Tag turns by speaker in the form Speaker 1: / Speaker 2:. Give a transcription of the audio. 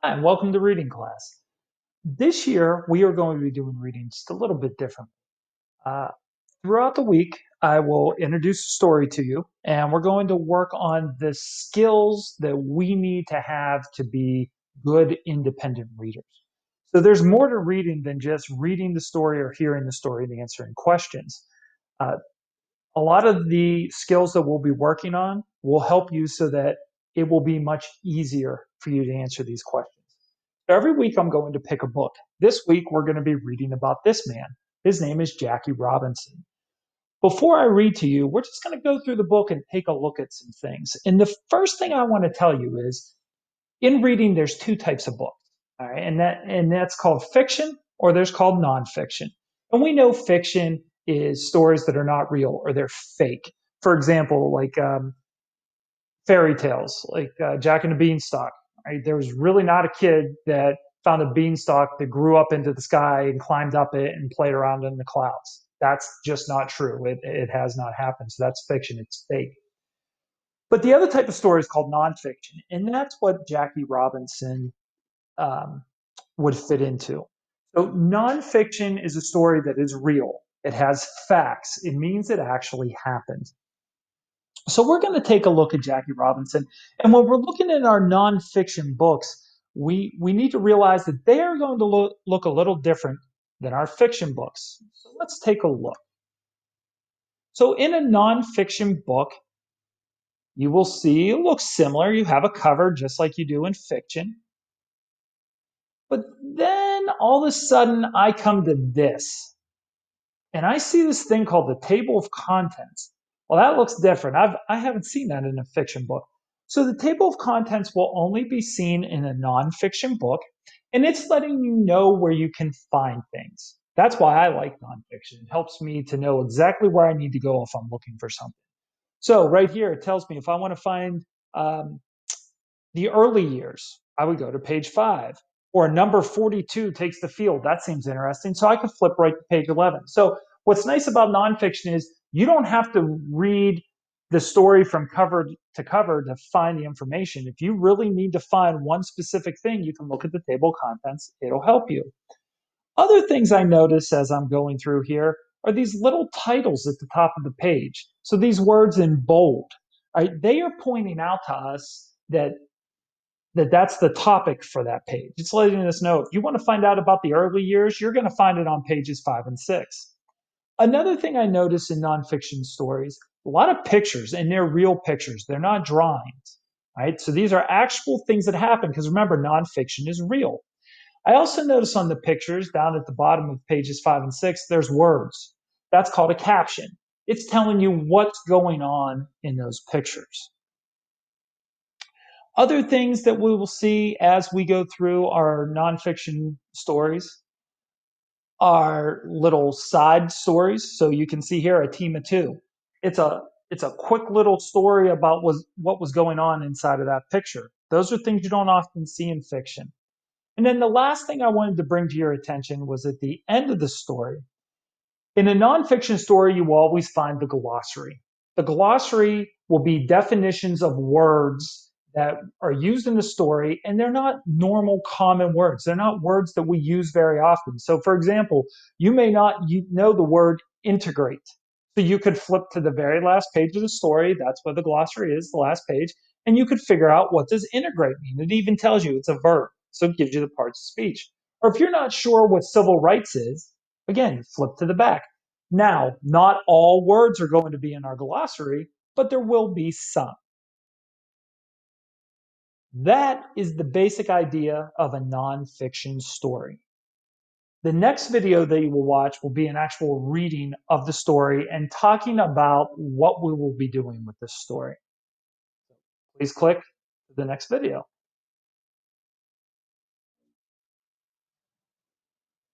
Speaker 1: Hi, and welcome to reading class. This year, we are going to be doing reading just a little bit different. Uh, Throughout the week, I will introduce a story to you, and we're going to work on the skills that we need to have to be good independent readers. So there's more to reading than just reading the story or hearing the story and answering questions. Uh, a lot of the skills that we'll be working on will help you so that it will be much easier for you to answer these questions. Every week, I'm going to pick a book. This week, we're going to be reading about this man. His name is Jackie Robinson. Before I read to you, we're just going to go through the book and take a look at some things. And the first thing I want to tell you is in reading, there's two types of books. All right, and that's called fiction or there's called nonfiction. And we know fiction is stories that are not real or they're fake. For example, like fairy tales, like Jack and the Beanstalk. Right? There was really not a kid that found a beanstalk that grew up into the sky and climbed up it and played around in the clouds. That's just not true. It has not happened. So that's fiction. It's fake. But the other type of story is called nonfiction, and that's what Jackie Robinson um, would fit into. So nonfiction is a story that is real. It has facts. It means it actually happened. So we're going to take a look at Jackie Robinson. And when we're looking at our nonfiction books, we need to realize that they are going to look a little different than our fiction books. So let's take a look. So in a nonfiction book, you will see it looks similar. You have a cover just like you do in fiction. But then all of a sudden, I come to this. And I see this thing called the table of contents. Well, that looks different. I haven't seen that in a fiction book. So the table of contents will only be seen in a nonfiction book, and it's letting you know where you can find things. That's why I like nonfiction. It helps me to know exactly where I need to go if I'm looking for something. So right here, it tells me if I want to find um, the early years, I would go to page 5. Or number 42 takes the field. That seems interesting. So I could flip right to page 11. So what's nice about nonfiction is you don't have to read the story from cover to cover to find the information. If you really need to find one specific thing, you can look at the table of contents. It'll help you. Other things I notice as I'm going through here are these little titles at the top of the page. So these words in bold, right? They are pointing out to us that's the topic for that page. It's letting us know if you want to find out about the early years, you're going to find it on pages 5 and 6. Another thing I notice in nonfiction stories, a lot of pictures, and they're real pictures. They're not drawings, right? So these are actual things that happen because remember, nonfiction is real. I also notice on the pictures down at the bottom of pages 5 and 6, there's words. That's called a caption. It's telling you what's going on in those pictures. Other things that we will see as we go through our nonfiction stories are little side stories. So you can see here a team of two. It's a it's a quick little story about what was going on inside of that picture. Those are things you don't often see in fiction. And then the last thing I wanted to bring to your attention was at the end of the story. In a nonfiction story, you will always find the glossary. The glossary will be definitions of words that are used in the story, and they're not normal common words. They're not words that we use very often. So, for example, you may not know the word integrate. So you could flip to the very last page of the story. That's what the glossary is, the last page, and you could figure out what does integrate mean. It even tells you it's a verb, so it gives you the parts of speech. Or if you're not sure what civil rights is, again, flip to the back. Now, not all words are going to be in our glossary, but there will be some. That is the basic idea of a nonfiction story. The next video that you will watch will be an actual reading of the story and talking about what we will be doing with this story. Please click the next video.